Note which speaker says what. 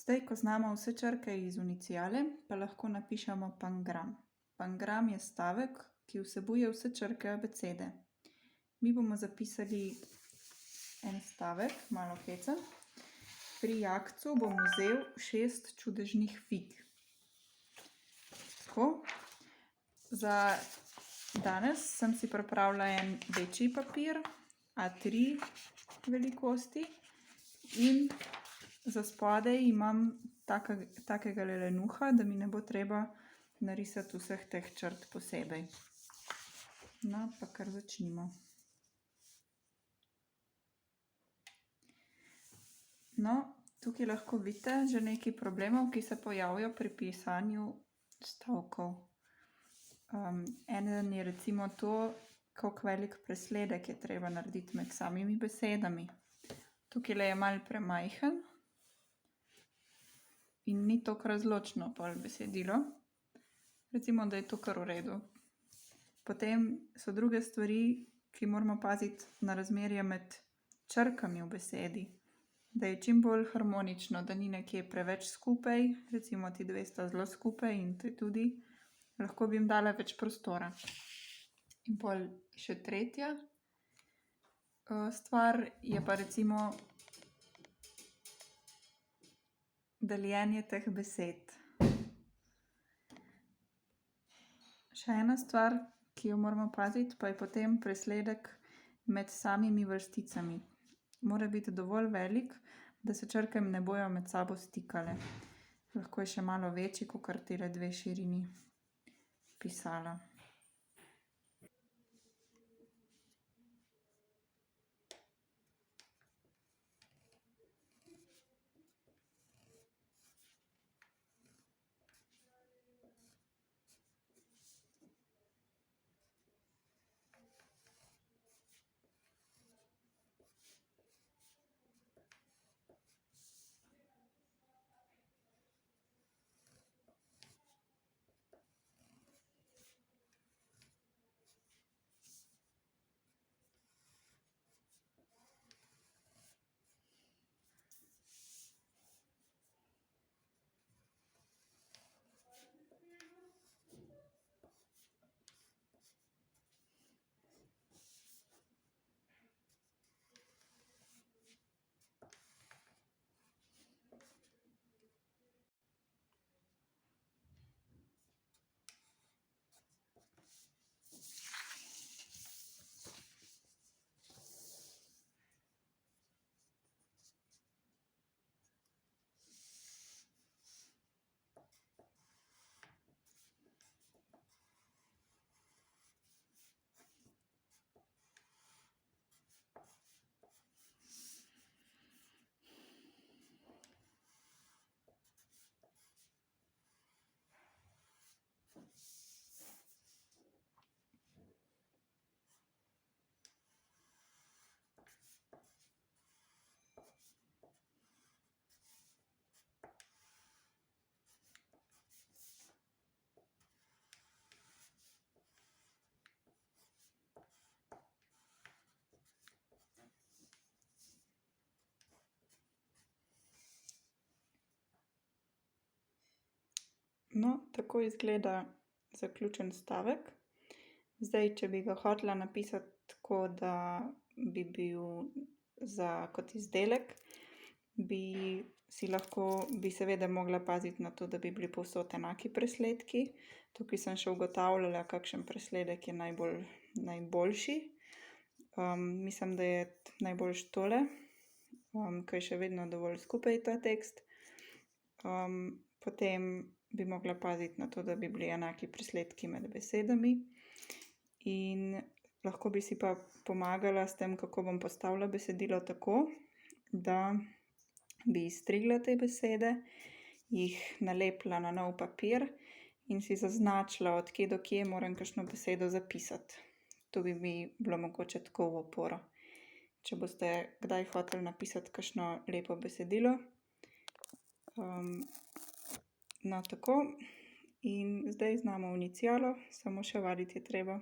Speaker 1: Zdaj, ko znamo vse črke iz unicijale, pa lahko napišemo pangram. Pangram je stavek, ki vsebuje vse črke abecede. Mi bomo zapisali en stavek, malo hecen. Pri Jakcu bom vzel 6 čudežnih fig. Tako. Za danes sem si pripravila en večji papir, A3 velikosti, in za spodaj imam takega lenuha, da mi ne bo treba narisati vseh teh črt posebej. No, pa kar začnimo. No, tukaj lahko vidite že nekaj problemov, ki se pojavijo pri pisanju stavkov. Eden je recimo to, koliko velik presledek je treba narediti med samimi besedami. Tukaj je malo premajhen in ni toliko razločno pol besedilo. Recimo, da je to kar v redu. Potem so druge stvari, ki moramo paziti na razmerje med črkami v besedi, da je čim bolj harmonično, da ni nekje preveč skupaj, recimo ti dve sta zelo skupaj in te tudi, lahko bi jim dala več prostora. In pol še tretja stvar je pa recimo deljenje teh besed. Še ena stvar, ki jo moramo paziti, pa je potem presledek med samimi vrsticami. Mora biti dovolj velik, da se črke ne bojo med sabo stikale. Lahko je še malo večji, kakor tile dve širini pisala. No, tako izgleda zaključen stavek. Zdaj, če bi ga hotela napisati tako, da bi bil kot izdelek, bi seveda mogla paziti na to, da bi bili povsod enaki presledki. Tukaj sem še ugotavljala, kakšen presledek je najboljši. Mislim, da je najboljši tole, ko je še vedno dovolj skupaj ta tekst. Potem bi mogla paziti na to, da bi bili enaki presledki med besedami. In lahko bi si pa pomagala s tem, kako bom postavila besedilo tako, da bi izstrigla te besede, jih nalepila na nov papir in si zaznačila, od kje do kje moram kakšno besedo zapisati. To bi mi bilo mogoče tako v oporo. Če boste kdaj hoteli napisati kakšno lepo besedilo. No, tako. In zdaj znamo unicijalo, samo še vaditi je treba.